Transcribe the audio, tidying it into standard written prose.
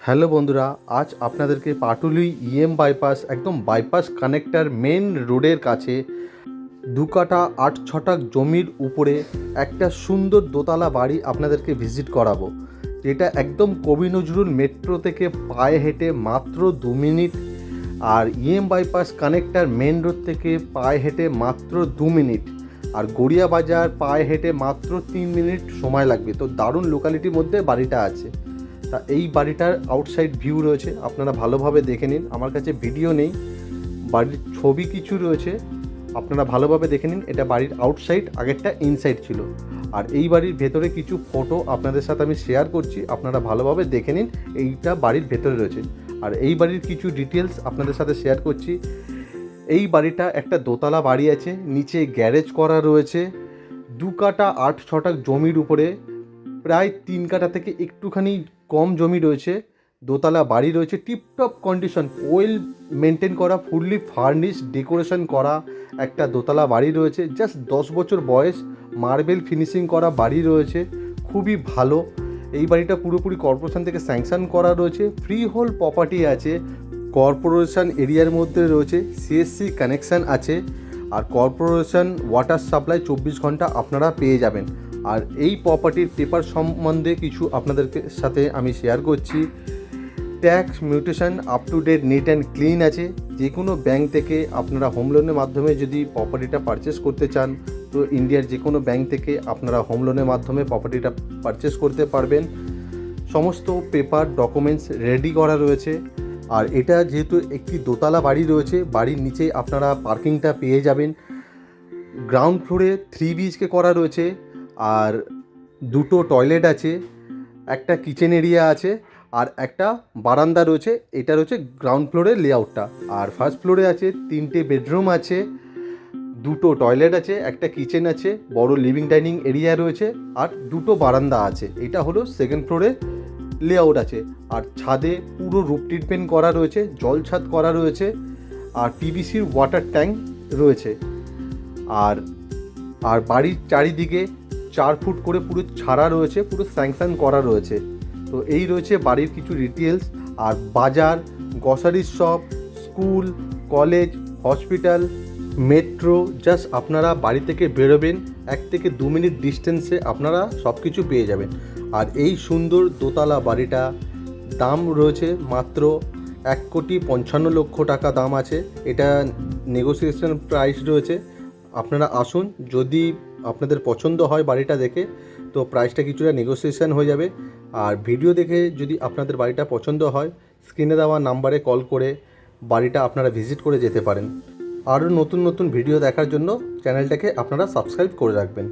Hello বন্ধুরা, আজ আপনাদেরকে পাটুলি বাইপাস একদম বাইপাস কানেক্টার মেন রোডের কাছে 2 কাঠা 8 ছটাক জমির উপরে একটা সুন্দর দোতলা বাড়ি আপনাদেরকে ভিজিট করাবো, যেটা একদম কবি নজরুল মেট্রো থেকে পায়ে হেঁটে মাত্র 2 মিনিট, আর বাইপাস কানেক্টার মেন রোড থেকে পায়ে হেঁটে মাত্র 2 মিনিট, আর গড়িয়া বাজার পায়ে হেঁটে মাত্র 3 মিনিট সময় লাগবে। তো দারুণ লোকালিটির মধ্যে বাড়িটা আছে। তা এই বাড়িটার আউটসাইড ভিউ রয়েছে, আপনারা ভালোভাবে দেখে নিন। আমার কাছে ভিডিও নেই, বাড়ির ছবি কিছু রয়েছে, আপনারা ভালোভাবে দেখে নিন। এটা বাড়ির আউটসাইড, আগেরটা ইনসাইড ছিল। আর এই বাড়ির ভেতরে কিছু ফটো আপনাদের সাথে আমি শেয়ার করছি, আপনারা ভালোভাবে দেখে নিন। এইটা বাড়ির ভেতরে রয়েছে, আর এই বাড়ির কিছু ডিটেলস আপনাদের সাথে শেয়ার করছি। এই বাড়িটা একটা দোতলা বাড়ি আছে, নিচে গ্যারেজ করা রয়েছে। 2 কাঠা 8 ছটাক জমির উপরে প্রায় 3 কাঠা থেকে একটুখানি কম জমি রয়েছে। দোতলা বাড়ি রয়েছে, টিপটপ কন্ডিশন, ওয়েল মেনটেন করা, ফুললি ফার্নিশ, ডেকোরেশন করা একটা দোতলা বাড়ি রয়েছে। জাস্ট 10 বছর বয়স, মার্বেল ফিনিশিং করা বাড়ি রয়েছে, খুবই ভালো। এই বাড়িটা পুরোপুরি কর্পোরেশন থেকে স্যাংশন করা রয়েছে, ফ্রি হোল্ড প্রপার্টি আছে, কর্পোরেশন এরিয়ার মধ্যে রয়েছে, সিএসসি কানেকশান আছে, আর কর্পোরেশন ওয়াটার সাপ্লাই 24 ঘন্টা আপনারা পেয়ে যাবেন। আর এই প্রপার্টির পেপার সম্বন্ধে কিছু আপনাদেরকে সাথে আমি শেয়ার করছি। Tax mutation up to date, neat and clean আছে। যে কোনো ব্যাংক থেকে আপনারা হোম লোনের মাধ্যমে যদি প্রপার্টিটা পারচেস করতে চান, তো ইন্ডিয়ার যে কোনো ব্যাংক থেকে আপনারা হোম লোনের মাধ্যমে প্রপার্টিটা পারচেস করতে পারবেন। সমস্ত পেপার ডকুমেন্টস রেডি করা রয়েছে। আর এটা যেহেতু একটি দোতলা বাড়ি রয়েছে, বাড়ির নিচে আপনারা পার্কিংটা পেয়ে যাবেন। গ্রাউন্ড ফ্লোরে 3 BHK করা রয়েছে, আর 2টো টয়লেট আছে, একটা কিচেন এরিয়া আছে, আর একটা বারান্দা রয়েছে। এটা রয়েছে গ্রাউন্ড ফ্লোরের লেআউটটা। আর ফার্স্ট ফ্লোরে আছে 3টে বেডরুম আছে, 2টো টয়লেট আছে, একটা কিচেন আছে, বড় লিভিং ডাইনিং এরিয়া রয়েছে, আর 2টো বারান্দা আছে। এটা হলো সেকেন্ড ফ্লোরে লেআউট আছে। আর ছাদে পুরো রুফ ট্রিটমেন্ট করা রয়েছে, জল ছাদ করা রয়েছে, আর পিভিসির ওয়াটার ট্যাঙ্ক রয়েছে। আর আর বাড়ির চারিদিকে 4 ফুট করে পুরো ছাড়া রয়েছে, পুরো স্যাংশন করা রয়েছে। তো এই রয়েছে বাড়ির কিছু ডিটেলস। আর বাজার, grocery shop, school, college, hospital, metro, just আপনারা বাড়ি থেকে বেরোবেন 1 থেকে 2 মিনিট ডিস্টেন্সে আপনারা সব কিছু পেয়ে যাবেন। আর এই সুন্দর দোতলা বাড়িটা দাম রয়েছে মাত্র 1,55,00,000 টাকা দাম আছে। এটা নেগোসিয়েশন প্রাইস রয়েছে। আপনারা আসুন, যদি আপনাদের পছন্দ হয় বাড়িটা দেখে, তো প্রাইসটা কিছুটা নেগোসিয়েশন হয়ে যাবে। আর ভিডিও দেখে যদি আপনাদের বাড়িটা পছন্দ হয়, স্ক্রিনে দেওয়া নাম্বারে কল করে বাড়িটা আপনারা ভিজিট করে যেতে পারেন। আরও নতুন নতুন ভিডিও দেখার জন্য চ্যানেলটাকে আপনারা সাবস্ক্রাইব করে রাখবেন।